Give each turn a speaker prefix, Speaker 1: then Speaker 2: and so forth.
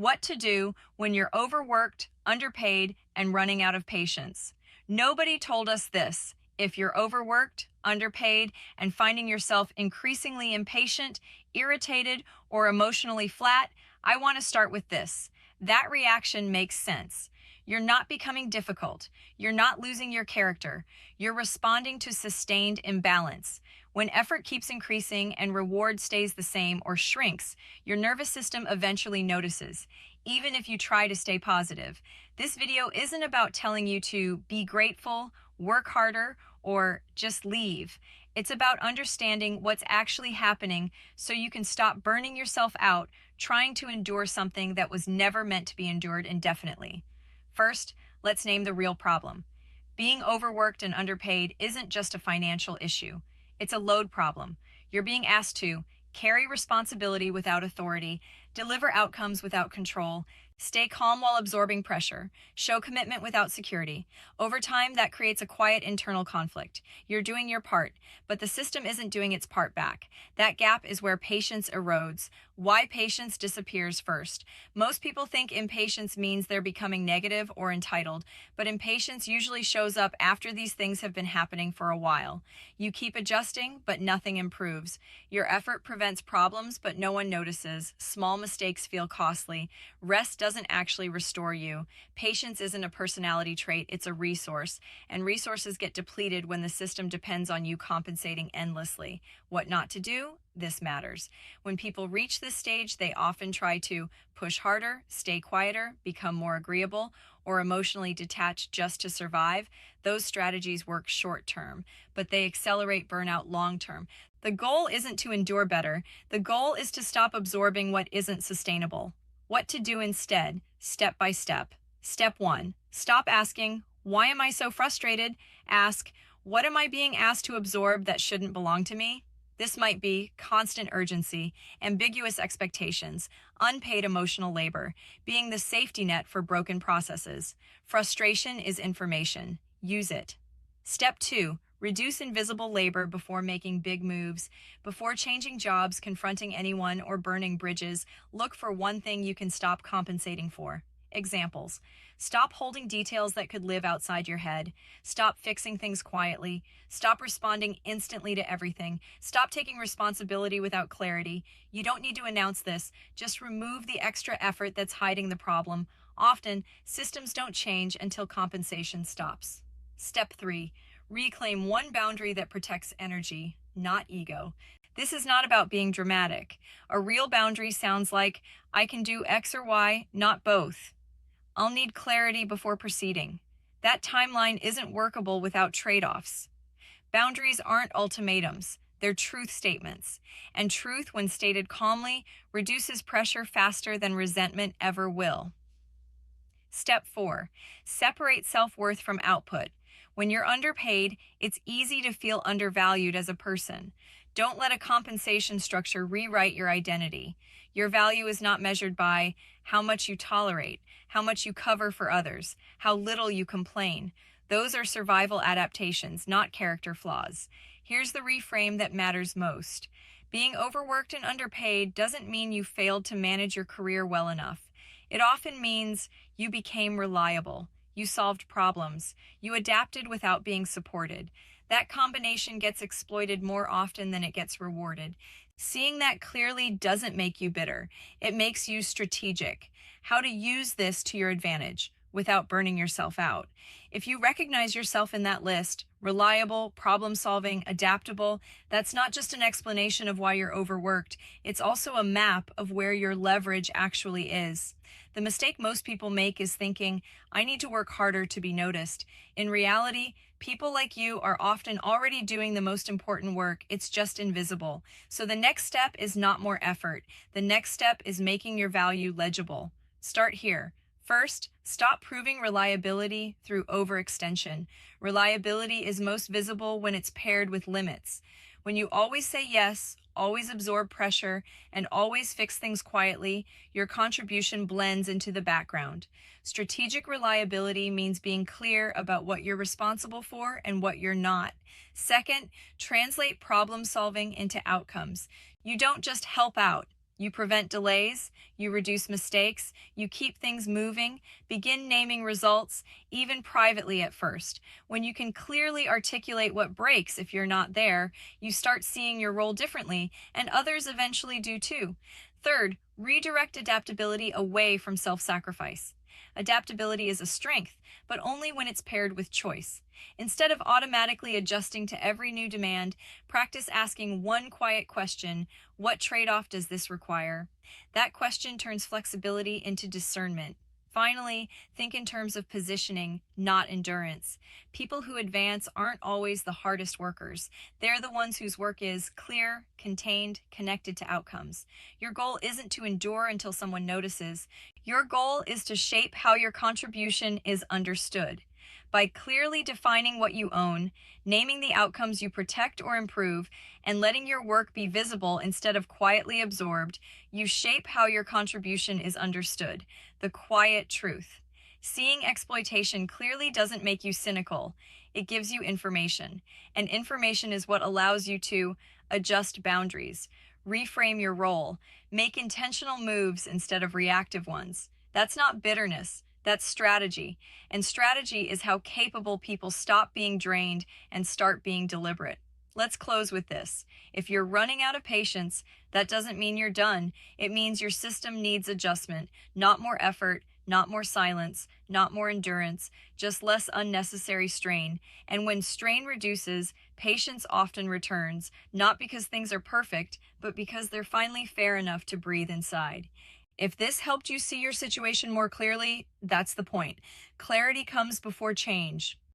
Speaker 1: What to do when you're overworked, underpaid, and running out of patience. Nobody told us this. If you're overworked, underpaid, and finding yourself increasingly impatient, irritated, or emotionally flat, I want to start with this. That reaction makes sense. You're not becoming difficult. You're not losing your character. You're responding to sustained imbalance. When effort keeps increasing and reward stays the same or shrinks, your nervous system eventually notices, even if you try to stay positive. This video isn't about telling you to be grateful, work harder, or just leave. It's about understanding what's actually happening so you can stop burning yourself out trying to endure something that was never meant to be endured indefinitely. First, let's name the real problem. Being overworked and underpaid isn't just a financial issue. It's a load problem. You're being asked to carry responsibility without authority, deliver outcomes without control, stay calm while absorbing pressure, show commitment without security. Over time, that creates a quiet internal conflict. You're doing your part, but the system isn't doing its part back. That gap is where patience erodes. Why patience disappears first. Most people think impatience means they're becoming negative or entitled, but impatience usually shows up after these things have been happening for a while. You keep adjusting, but nothing improves. Your effort prevents problems, but no one notices. Small mistakes feel costly. Rest doesn't actually restore you. Patience isn't a personality trait, it's a resource. And resources get depleted when the system depends on you compensating endlessly. What not to do? This matters. When people reach this stage, they often try to push harder, stay quieter, become more agreeable, or emotionally detached just to survive. Those strategies work short term, but they accelerate burnout long term. The goal isn't to endure better. The goal is to stop absorbing what isn't sustainable. What to do instead, step by step. Step 1. Stop asking, why am I so frustrated? Ask, what am I being asked to absorb that shouldn't belong to me? This might be constant urgency, ambiguous expectations, unpaid emotional labor, being the safety net for broken processes. Frustration is information. Use it. Step 2. Reduce invisible labor before making big moves. Before changing jobs, confronting anyone, or burning bridges, look for one thing you can stop compensating for. Examples. Stop holding details that could live outside your head. Stop fixing things quietly. Stop responding instantly to everything. Stop taking responsibility without clarity. You don't need to announce this. Just remove the extra effort that's hiding the problem. Often, systems don't change until compensation stops. Step 3. Reclaim one boundary that protects energy, not ego. This is not about being dramatic. A real boundary sounds like, I can do X or Y, not both. I'll need clarity before proceeding. That timeline isn't workable without trade-offs. Boundaries aren't ultimatums, they're truth statements. And truth, when stated calmly, reduces pressure faster than resentment ever will. Step 4. Separate self-worth from output. When you're underpaid, it's easy to feel undervalued as a person. Don't let a compensation structure rewrite your identity. Your value is not measured by how much you tolerate, how much you cover for others, how little you complain. Those are survival adaptations, not character flaws. Here's the reframe that matters most. Being overworked and underpaid doesn't mean you failed to manage your career well enough. It often means you became reliable. You solved problems. You adapted without being supported. That combination gets exploited more often than it gets rewarded. Seeing that clearly doesn't make you bitter. It makes you strategic. How to use this to your advantage without burning yourself out. If you recognize yourself in that list, reliable, problem-solving, adaptable, that's not just an explanation of why you're overworked. It's also a map of where your leverage actually is. The mistake most people make is thinking, I need to work harder to be noticed. In reality, people like you are often already doing the most important work, it's just invisible. So the next step is not more effort. The next step is making your value legible. Start here. First, stop proving reliability through overextension. Reliability is most visible when it's paired with limits. When you always say yes, always absorb pressure, and always fix things quietly, your contribution blends into the background. Strategic reliability means being clear about what you're responsible for and what you're not. Second, translate problem solving into outcomes. You don't just help out, You prevent delays, you reduce mistakes, you keep things moving, begin naming results, even privately at first. When you can clearly articulate what breaks if you're not there, you start seeing your role differently, and others eventually do too. Third, redirect adaptability away from self sacrifice. Adaptability is a strength, but only when it's paired with choice. Instead of automatically adjusting to every new demand, practice asking one quiet question: what trade off does this require? That question turns flexibility into discernment. Finally, think in terms of positioning, not endurance. People who advance aren't always the hardest workers. They're the ones whose work is clear, contained, connected to outcomes. Your goal isn't to endure until someone notices. Your goal is to shape how your contribution is understood. By clearly defining what you own, naming the outcomes you protect or improve, and letting your work be visible instead of quietly absorbed, you shape how your contribution is understood. The quiet truth. Seeing exploitation clearly doesn't make you cynical. It gives you information. And information is what allows you to adjust boundaries, reframe your role, make intentional moves instead of reactive ones. That's not bitterness. That's strategy. And strategy is how capable people stop being drained and start being deliberate. Let's close with this. If you're running out of patience, that doesn't mean you're done. It means your system needs adjustment, not more effort, not more silence, not more endurance, just less unnecessary strain. And when strain reduces, patience often returns, not because things are perfect, but because they're finally fair enough to breathe inside. If this helped you see your situation more clearly, that's the point. Clarity comes before change.